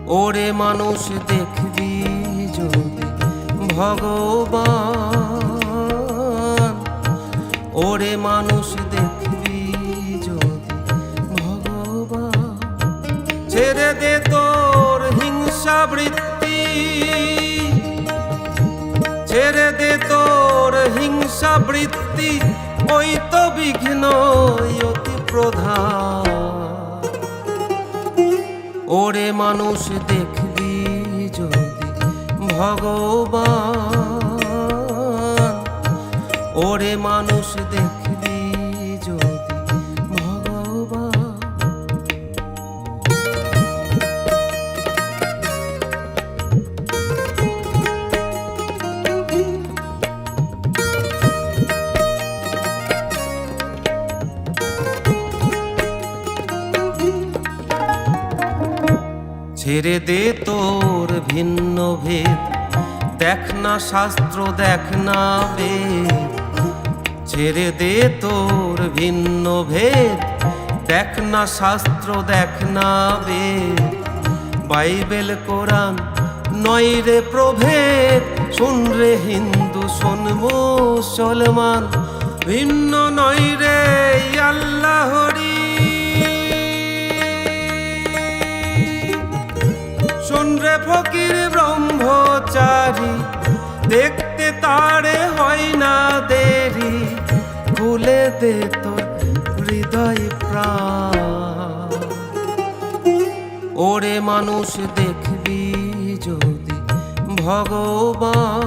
ওরে মানুষ দেখবি যদি ভগবান, ওরে মানুষ দেখবি যদি ভগবান। ছেড়ে দে তোর হিংসা বৃত্তি, ছেড়ে দে তোর হিংসা বৃত্তি, ওই তো বিঘ্ন অতি প্রধান। ওরে মানুষ দেখবি যদি ভগবান, ওরে মানুষ দেখবি যদি ভগবান। ছেড়ে দে তোর ভিন্ন ভেদ, দেখ না শাস্ত্র দেখ না বেদ। ছেড়ে দে তোর ভিন্ন ভেদ, দেখ না শাস্ত্র দেখ না বেদ। বাইবেল কোরআন নয় রে প্রভেদ, শোন রে হিন্দু শোন মুসলমান, ভিন্ন নয় রে আল্লাহরি। শোন রে ফকির ব্রহ্মচারী, দেখতে তারে হয় না দেরি। খুলে দে তোর হৃদয় প্রাণ, ওরে মানুষ দেখবি যদি ভগবান,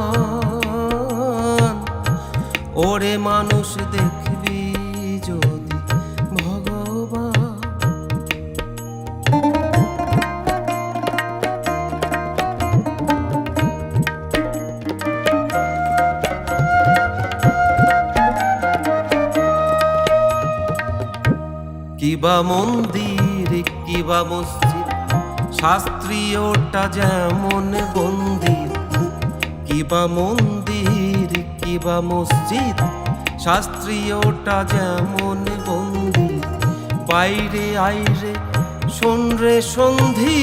ওরে মানুষ দেখবি যদি ভগবান। কিবা মন্দির কিবা মসজিদ, শাস্ত্রীয়টা যেমন বন্দির। কিবা মন্দির কিবা মসজিদ, শাস্ত্রীয়টা যেমন বন্দির। বাইরে আইরে শোন রে সন্ধি,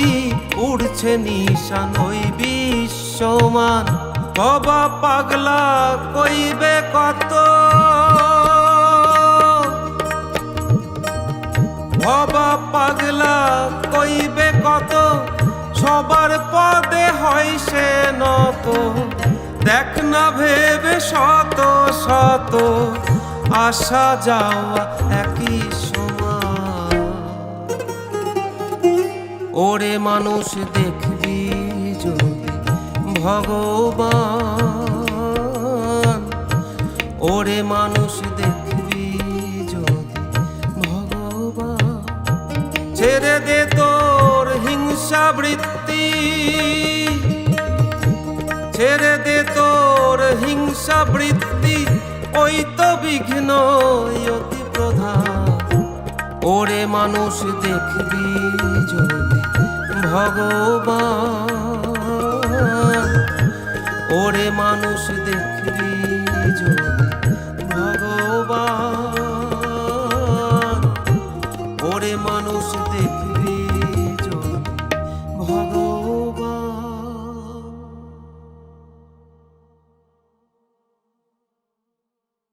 উড়ছে নিশান ওই বিশ্বমান। বাবা পাগলা কইবে কত, বাবা পাগলা কইবে কত, সবার পদে হয় সে নত। দেখ না ভেবে শত শত, আসা যাওয়া একই সমান। ওরে মানুষ দেখবি যদি ভগবান, ওরে মানুষ দেখবি যদি ভগবান। ছেড়ে দে তোর হিংসা বৃত্তি, ছেড়ে দে তোর হিংসা বৃত্তি, ওই তো বিঘ্ন অতি প্রধান। ওরে মানুষ দেখবি যদি ভগবান, ওরে মানুষ দেখবি যদি